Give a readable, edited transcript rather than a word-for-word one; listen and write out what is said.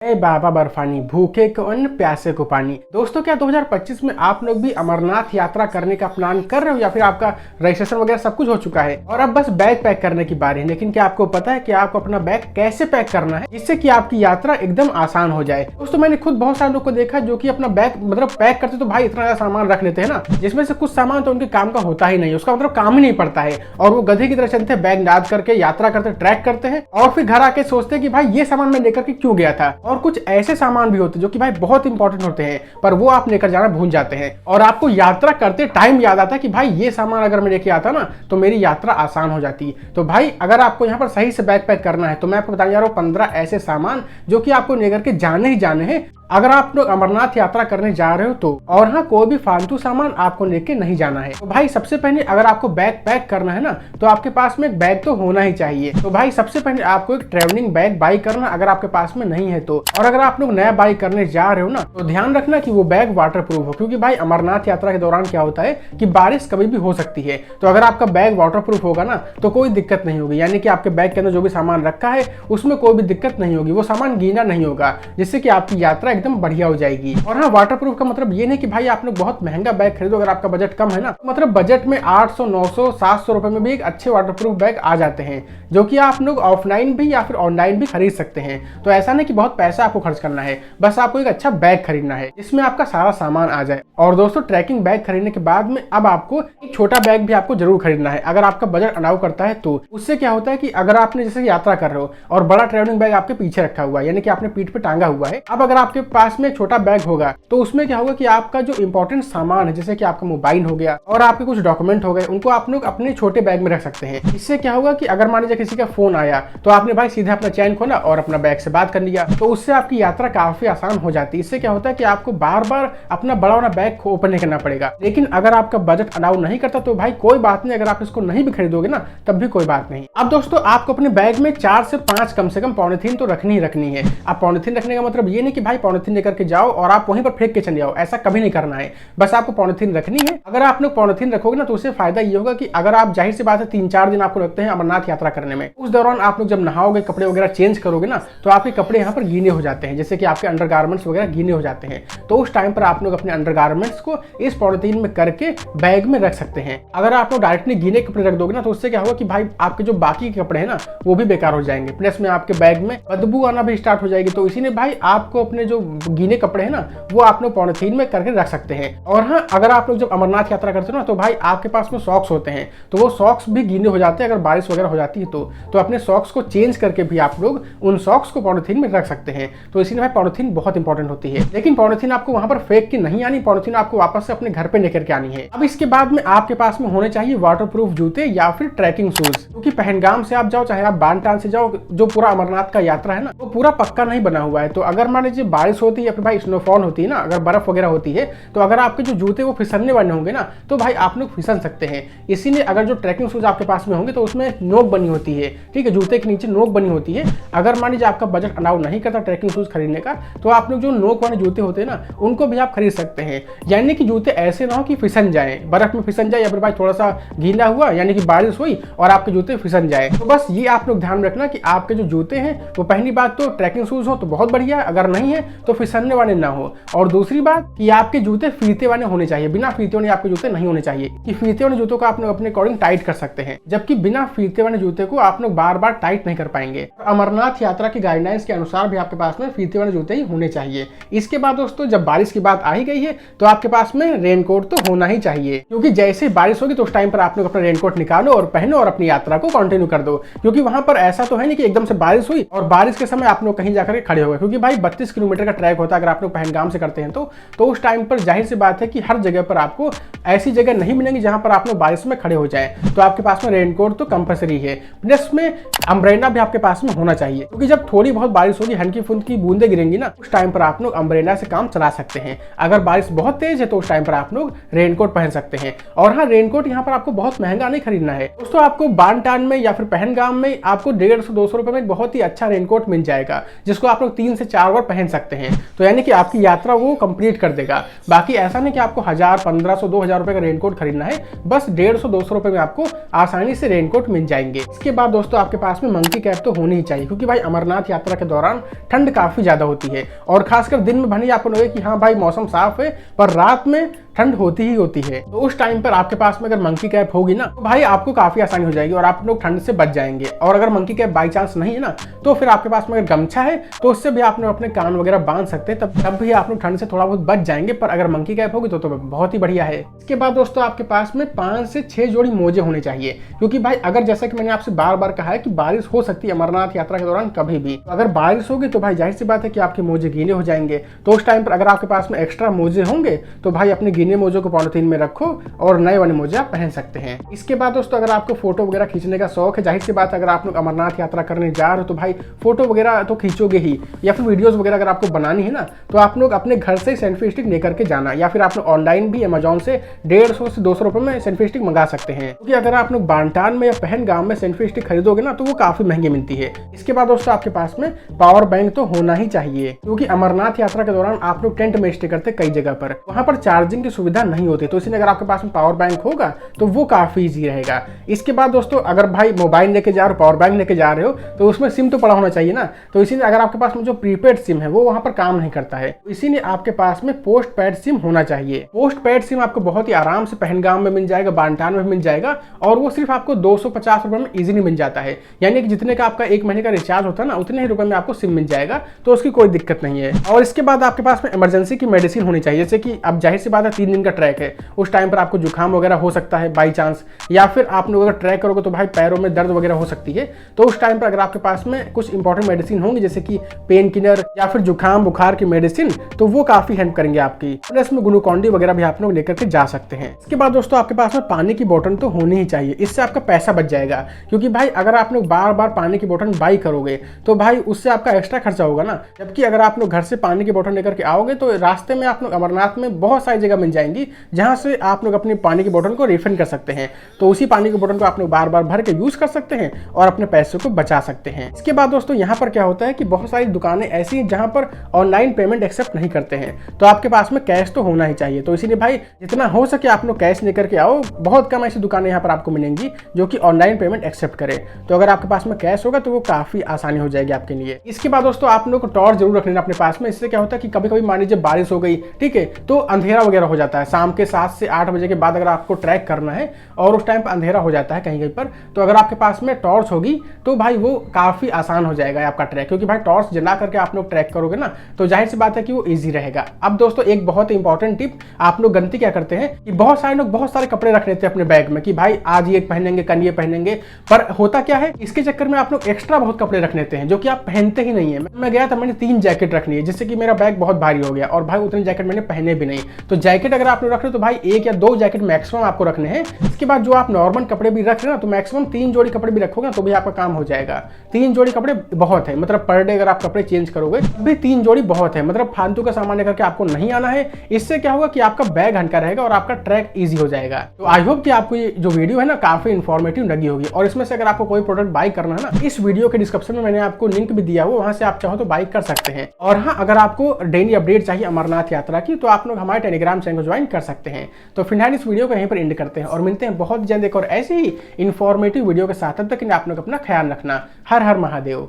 ए बाबा बर्फानी, भूखे को अन्न प्यासे को पानी। दोस्तों, क्या 2025 में आप लोग भी अमरनाथ यात्रा करने का प्लान कर रहे हो या फिर आपका रजिस्ट्रेशन वगैरह सब कुछ हो चुका है और अब बस बैग पैक करने की बारी है। लेकिन क्या आपको पता है कि आपको अपना बैग कैसे पैक करना है जिससे कि आपकी यात्रा एकदम आसान हो जाए। दोस्तों, मैंने खुद बहुत सारे लोग को देखा जो कि अपना बैग मतलब पैक करते तो भाई इतना ज्यादा सामान रख लेते हैं ना, जिसमें से कुछ सामान तो उनके काम का होता ही नहीं, उसका मतलब काम ही नहीं पड़ता है और वो गधे की तरह चलते बैग लाद करके यात्रा करते ट्रैक करते हैं और फिर घर आके सोचते हैं कि भाई ये सामान मैं लेकर के क्यों गया था। और कुछ ऐसे सामान भी होते हैं जो कि भाई बहुत इंपॉर्टेंट होते हैं पर वो आप लेकर जाना भूल जाते हैं और आपको यात्रा करते टाइम याद आता है कि भाई ये सामान अगर मैं लेके आता ना तो मेरी यात्रा आसान हो जाती। तो भाई अगर आपको यहाँ पर सही से बैग पैक करना है तो मैं आपको बताने जा रहा हूँ 15 ऐसे सामान जो कि आपको लेकर के जाने ही जाने हैं अगर आप लोग अमरनाथ यात्रा करने जा रहे हो तो। और हाँ, कोई भी फालतू सामान आपको लेके नहीं जाना है। तो भाई सबसे पहले अगर आपको बैग पैक करना है ना तो आपके पास में एक बैग तो होना ही चाहिए। तो भाई सबसे पहले आपको एक ट्रेवलिंग बैग बाई करना अगर आपके पास में नहीं है तो। और अगर आप लोग नया बाई करने जा रहे हो ना तो ध्यान रखना कि वो बैग वाटर प्रूफ हो, क्योंकि भाई अमरनाथ यात्रा के दौरान क्या होता है कि बारिश कभी भी हो सकती है। तो अगर आपका बैग वाटर प्रूफ होगा ना तो कोई दिक्कत नहीं होगी, यानी कि आपके बैग के अंदर जो भी सामान रखा है उसमें कोई भी दिक्कत नहीं होगी, वो सामान गीला नहीं होगा, जिससे कि आपकी यात्रा एकदम बढ़िया हो जाएगी। और हाँ, वाटरप्रूफ का मतलब ये नहीं कि भाई आप लोग बहुत महंगा बैग खरीदो अगर आपका बजट कम है ना, मतलब बजट में 800 900 700 रुपए में भी एक अच्छे वाटरप्रूफ बैग आ जाते हैं जो कि आप लोग ऑफलाइन भी या फिर ऑनलाइन भी खरीद सकते हैं। तो ऐसा नहीं कि बहुत पैसा आपको खर्च करना है, बस आपको एक अच्छा बैग खरीदना है जिसमें आपका सारा सामान आ जाए। और दोस्तों, ट्रैकिंग बैग खरीदने के बाद में अब आपको एक छोटा बैग भी आपको जरूर खरीदना है अगर आपका बजट अलाउ करता है तो। उससे क्या होता है कि अगर आपने जैसे यात्रा कर रहे हो और बड़ा ट्रैवलिंग बैग आपके पीछे रखा हुआ है, यानी कि आपने पीठ पे टांगा हुआ है, अब अगर आपके पास में छोटा बैग होगा तो उसमें क्या होगा कि आपका जो इंपॉर्टेंट सामान है जैसे कि आपका मोबाइल हो गया और आपके कुछ डॉक्यूमेंट हो गए उनको आप लोग अपने छोटे बैग में रख सकते हैं। इससे क्या होगा कि अगर मान लीजिए किसी का फोन आया तो आपने भाई सीधे अपना चैन खोला और अपना बैग से बात कर लिया, तो उससे आपकी यात्रा काफी आसान हो जाती है। इससे क्या होता है कि आपको बार बार अपना बड़ा वाला बैग ओपन नहीं करना पड़ेगा। लेकिन अगर आपका बजट अलाउ नहीं करता तो भाई कोई बात नहीं, अगर आप इसको नहीं भी खरीदोगे ना तब भी कोई बात नहीं। अब दोस्तों, आपको अपने बैग में 4 से 5 कम से कम पॉलिथीन तो रखनी ही रखनी है। अब पॉलिथीन रखने का मतलब ये नहीं कि भाई पॉलिथीन लेकर के जाओ और आप वहीं पर फेंक के चले जाओ, ऐसा कभी नहीं करना है। बस आपको पॉलिथीन रखनी है। अगर आप लोग पॉलिथीन रखोगे ना तो उससे फायदा ये होगा कि अगर आप जाहिर सी बात है 3-4 दिन आपको लगते हैं अमरनाथ यात्रा करने में, उस दौरान आप लोग जब नहाओगे कपड़े वगैरह चेंज करोगे ना तो आपके कपड़े यहाँ पर गीले हो जाते हैं, जैसे कि आपके अंडरगारमेंट्स वगैरह गीले हो जाते हैं। तो उस टाइम पर आप लोग अपने अंडरगारमेंट्स को इस पॉलिथीन में करके बैग में रख सकते हैं। अगर आप लोग डायरेक्टली गीले कपड़े रख दोगे ना तो उससे क्या होगा कि भाई आपके जो बाकी के कपड़े हैं ना वो भी बेकार हो जाएंगे, प्लस में आपके बैग में बदबू आना भी स्टार्ट हो जाएगी। तो इसीलिए भाई आपको अपने जो गीले कपड़े हैं ना वो आप लोग पॉलिथीन में करके रख सकते हैं। और हाँ, अगर आप लोग जब अमरनाथ यात्रा करते हो ना तो भाई आपके पास में सॉक्स होते हैं तो वो सॉक्स भी गीले हो जाते हैं अगर बारिश वगैरह हो जाती है तो अपने सॉक्स को चेंज करके भी आप लोग उन सॉक्स को पॉलिथीन में रख सकते हैं। तो इसीलिए भाई पॉलिथीन बहुत इंपॉर्टेंट होती है। लेकिन पॉलिथीन आपको वहां पर फेंक के नहीं आनी, पॉलिथीन आपको वापस से अपने घर पे लेकर के आनी है। अब इसके बाद में आपके पास में होने चाहिए वाटरप्रूफ जूते या फिर ट्रैकिंग शूज, क्योंकि पहलगाम से आप जाओ चाहे आप बालटाल से जाओ, जो पूरा अमरनाथ का यात्रा है ना वो पूरा पक्का नहीं बना हुआ है। तो अगर मान लीजिए बारिश होती है या फिर भाई स्नोफॉल होती है ना, अगर बर्फ वगैरह होती है तो अगर आपके जो जूते वो फिसलने वाले होंगे ना तो भाई आप लोग फिसल सकते हैं। इसीलिए अगर जो ट्रैकिंग शूज आपके पास में होंगे तो उसमें नोक बनी होती है, ठीक है, जूते के नीचे नोक बनी होती है। अगर मान लीजिए आपका बजट अलाउ नहीं करता ट्रैकिंग शूज खरीदने का तो आप लोग जो नोक वाले जूते होते हैं ना उनको भी आप खरीद सकते हैं, यानी कि जूते ऐसे ना हो कि फिसल जाए, बर्फ में फिसल जाए या फिर भाई थोड़ा सा गीला हुआ यानी कि बारिश हुई और आपके जूते फिसल जाए। तो बस ये आप लोग ध्यान रखना कि आपके जो जूते हैं वो पहली बात तो ट्रैकिंग शूज हो तो बहुत बढ़िया, अगर नहीं है तो फिसलने वाले ना हो। और दूसरी बात कि आपके जूते फीते वाले होने चाहिए, बिना फीते वाले आपके जूते नहीं होने चाहिए। कि फीते वाले जूतों को आप लोग अपने अकॉर्डिंग टाइट कर सकते हैं, जबकि बिना फीते वाले जूते को आप लोग बार बार टाइट नहीं कर पाएंगे। अमरनाथ यात्रा की गाइडलाइंस के अनुसार भी आपके पास में फीते वाले जूते ही होने चाहिए। इसके बाद दोस्तों, जब बारिश की बात आ ही गई है तो आपके पास में रेनकोट तो होना ही चाहिए, क्योंकि जैसे बारिश होगी तो उस टाइम पर आप लोग अपना रेनकोट निकालो और पहनो और अपनी यात्रा को कंटिन्यू कर दो। क्योंकि वहां पर ऐसा तो है नहीं कि एकदम से बारिश हुई और बारिश के समय आप लोग कहीं जाकर के खड़े हो गए, क्योंकि भाई 32 किलोमीटर का ट्रैक होता है अगर आप लोग पहलगाम से करते हैं तो उस टाइम पर जाहिर सी बात है कि हर जगह पर आपको ऐसी जगह नहीं मिलेंगी जहां पर आप लोग बारिश में खड़े हो जाए। तो आपके पास में रेनकोट तो कंपलसरी है, प्लस में अम्ब्रेला भी आपके पास में होना चाहिए, क्योंकि जब थोड़ी बहुत बारिश होगी, हल्की फुल्की बूंदे गिरेंगी ना उस टाइम पर आप लोग अम्ब्रेला से काम चला सकते हैं। अगर बारिश बहुत तेज है तो उस टाइम पर आप लोग रेनकोट पहन सकते हैं। और हाँ, रेनकोट यहाँ पर आपको बहुत महंगा नहीं खरीदना है दोस्तों, आपको बालटाल में या फिर पहलगाम में आपको 150-200 रुपए में बहुत ही अच्छा रेनकोट मिल जाएगा जिसको आप लोग 3 से 4 बार पहन सकते हैं। हैं। तो यानी कि आपकी यात्रा वो कंप्लीट कर देगा। बाकी ऐसा नहीं कि आपको 1000, 1500, 2000 रुपए का रेनकोट खरीदना है, बस 150, 200 रुपए में आपको आसानी से रेनकोट मिल जाएंगे। इसके बाद दोस्तों आपके पास में मंकी कैप तो होनी ही चाहिए, क्योंकि भाई अमरनाथ यात्रा के दौरान ठंड काफी ज्यादा होती है और खासकर दिन में भले ही आपको लगे कि हाँ भाई मौसम साफ है, पर रात में ठंड होती ही होती है। तो उस टाइम पर आपके पास में अगर मंकी कैप होगी ना, तो भाई आपको काफी आसानी हो जाएगी और आप लोग ठंड से बच जाएंगे। और अगर मंकी कैप बाई चांस नहीं है ना, तो फिर आपके पास में अगर गमछा है तो उससे भी आप लोग अपने कान वगैरह बांध सकते हैं, तब भी आप लोग ठंड से थोड़ा बहुत बच जाएंगे। पर अगर मंकी कैप होगी तो बहुत ही बढ़िया है। इसके बाद दोस्तों आपके पास में 5 से 6 जोड़ी मोजे होने चाहिए, क्योंकि भाई अगर जैसा कि मैंने आपसे बार बार कहा है कि बारिश हो सकती है अमरनाथ यात्रा के दौरान कभी भी। तो अगर बारिश होगी तो भाई जाहिर सी बात है कि आपके मोजे गीले हो जाएंगे। तो उस टाइम पर अगर आपके पास में एक्स्ट्रा मोजे होंगे तो भाई अपने गीले मोजों को पॉलिथीन में रखो और नए वाले मोजे आप पहन सकते हैं। इसके बाद दोस्तों अगर आपको फोटो वगैरह खींचने का शौक है, जाहिर सी बात है अगर आप लोग अमरनाथ यात्रा करने जा रहे हो तो भाई फोटो वगैरह तो खींचोगे ही, या फिर वीडियोस वगैरह अगर आपको बनानी है ना, तो आप लोग अपने घर से सेल्फी स्टिक लेकर के जाना, या फिर आप लोग ऑनलाइन भी अमेजोन से 150 से 200 रुपए में सेल्फी स्टिक मंगा सकते हैं। क्योंकि अगर आप लोग बांटान में या पहलगाम में सेल्फी स्टिक खरीदोगे ना, तो वो काफी महंगी मिलती है। इसके बाद दोस्तों आपके पास में पावर बैंक तो होना ही चाहिए, क्योंकि अमरनाथ यात्रा के दौरान आप लोग टेंट में स्टे करते कई जगह पर, वहां पर चार्जिंग की सुविधा नहीं होती। तो इसलिए अगर आपके पास में पावर बैंक होगा तो वो काफी इजी रहेगा। इसके बाद दोस्तों अगर भाई मोबाइल लेके जा रहे हो, पावर बैंक लेके जा रहे हो, तो उसमें सिम तो पड़ा होना चाहिए ना। तो इसीलिए अगर आपके पास में जो प्रीपेड सिम है वो वहां पर काम नहीं करता है, इसीलिए आपके पास में पोस्ट पेड सिम होना चाहिए। पोस्ट पेड सिम आपको बहुत ही आराम से पहलगाम में मिल जाएगा, बांटान में मिल जाएगा, और वो सिर्फ आपको 250 रुपए में इजीली मिल जाता है। यानी कि जितने का आपका 1 महीने का रिचार्ज होता है ना, उतने ही रुपए में आपको सिम मिल जाएगा, तो उसकी कोई दिक्कत नहीं है। और इसके बाद आपके पास में इमरजेंसी की मेडिसिन होनी चाहिए, जैसे कि अब जाहिर सी बात है 3 दिन का ट्रैक है, उस टाइम पर आपको जुकाम वगैरह हो सकता है बाई चांस, या फिर आप लोग अगर ट्रैक करोगे तो भाई पैरों में दर्द वगैरह हो सकती है। तो उस टाइम पर अगर आपके पास में कुछ इंपॉर्टेंट मेडिसिन होंगी, जैसे कि पेन किलर या फिर जुकाम बुखार की मेडिसिन, तो वो काफी हेल्प करेंगे आपकी। प्लस में ग्लूकॉन डी वगैरह भी आप लोग लेकर के जा सकते हैं। इसके बाद दोस्तों आपके पास में पानी की बोतल तो होनी ही चाहिए, इससे आपका पैसा बच जाएगा। क्योंकि भाई अगर आप लोग बार बार पानी की बोतल बाई करोगे तो भाई उससे आपका एक्स्ट्रा खर्चा होगा ना। जबकि अगर आप लोग घर से पानी की बोतल लेकर के आओगे तो रास्ते में आप लोग अमरनाथ में बहुत सारी जगह मिल जाएंगी जहां से आप लोग अपनी पानी की बोतल को रिफिल कर सकते हैं। तो उसी पानी की बोतल को आप लोग बार बार भर के यूज कर सकते हैं और अपने पैसे को बचा सकते हैं। इसके बाद दोस्तों यहाँ पर क्या होता है कि बहुत सारी दुकानें ऐसी हैं जहां पर ऑनलाइन पेमेंट एक्सेप्ट नहीं करते हैं, तो आपके पास में कैश तो होना ही चाहिए। तो इसीलिए भाई जितना हो सके आप लोग कैश लेकर के आओ। बहुत कम ऐसी दुकानें यहाँ पर आपको मिलेंगी जो कि ऑनलाइन पेमेंट एक्सेप्ट करे। तो अगर आपके पास में कैश होगा तो वो काफी आसानी हो जाएगी आपके लिए। इसके बाद दोस्तों आप लोग को टॉर्च जरूर रख लेना अपने पास में। इससे क्या होता है कि कभी कभी मान लीजिए बारिश हो गई, ठीक है, तो अंधेरा वगैरह हो जाता है। शाम के 7 से 8 बजे के बाद अगर आपको ट्रैक करना है और उस टाइम पर अंधेरा हो जाता है कहीं कहीं पर, तो अगर आपके पास में टॉर्च होगी तो भाई वो काफी आसान हो जाएगा आपका ट्रैक। क्योंकि भाई टॉर्च जला करके आप लोग ट्रैक करोगे ना, तो जाहिर सी बात है कि वो इजी रहेगा। अब दोस्तों एक बहुत इंपॉर्टेंट टिप, आप लोग गलती क्या करते हैं कि बहुत सारे लोग बहुत सारे कपड़े रख लेते हैं अपने बैग में कि भाई आज ये पहनेंगे, कल ये पहनेंगे। पर होता क्या है, इसके चक्कर में आप लोग एक्स्ट्रा बहुत कपड़े रख लेते हैं जो कि आप पहनते ही नहीं है। मैं गया था, मैंने 3 जैकेट रख लिए, जिससे कि मेरा बैग बहुत भारी हो गया और भाई उतने जैकेट मैंने पहने भी नहीं। तो जैकेट अगर आप लोग रख रहे हो तो भाई 1 या 2 जैकेट मैक्सिमम आपको रखने हैं। इसके बाद जो आप नॉर्मल कपड़े भी रख रहे हैं ना, तो मैक्सिमम 3 जोड़ी कपड़े भी रखोगे ना तो भी आपका काम हो जाएगा। 3 जोड़ी कपड़े बहुत है, मतलब पर डे अगर आप कपड़े चेंज करोगे भी 3 जोड़ी बहुत है। मतलब फालतू का सामान लेकर के आपको नहीं आना है। इससे क्या होगा कि आपका बैग हल्का रहेगा और आपका ट्रैक इजी हो जाएगा। तो आई होप कि आपको ये जो वीडियो है ना काफी इंफॉर्मेटिव लगी होगी। और इसमें से अगर आपको कोई प्रोडक्ट बाय करना है ना, इस वीडियो के डिस्क्रिप्शन में मैंने आपको लिंक भी दिया हुआ, वहां से आप चाहो तो बाय कर सकते हैं। और हाँ, अगर आपको डेली अपडेट चाहिए अमरनाथ यात्रा की, तो आप लोग हमारे टेलीग्राम चैनल को ज्वाइन कर सकते हैं। तो फिलहाल इस वीडियो को यहीं पर एंड करते हैं और मिलते हैं बहुत जल्द एक और ऐसे ही इंफॉर्मेटिव वीडियो के साथ। तब तक आप लोग अपना ख्याल रखना। हर हर महादेव।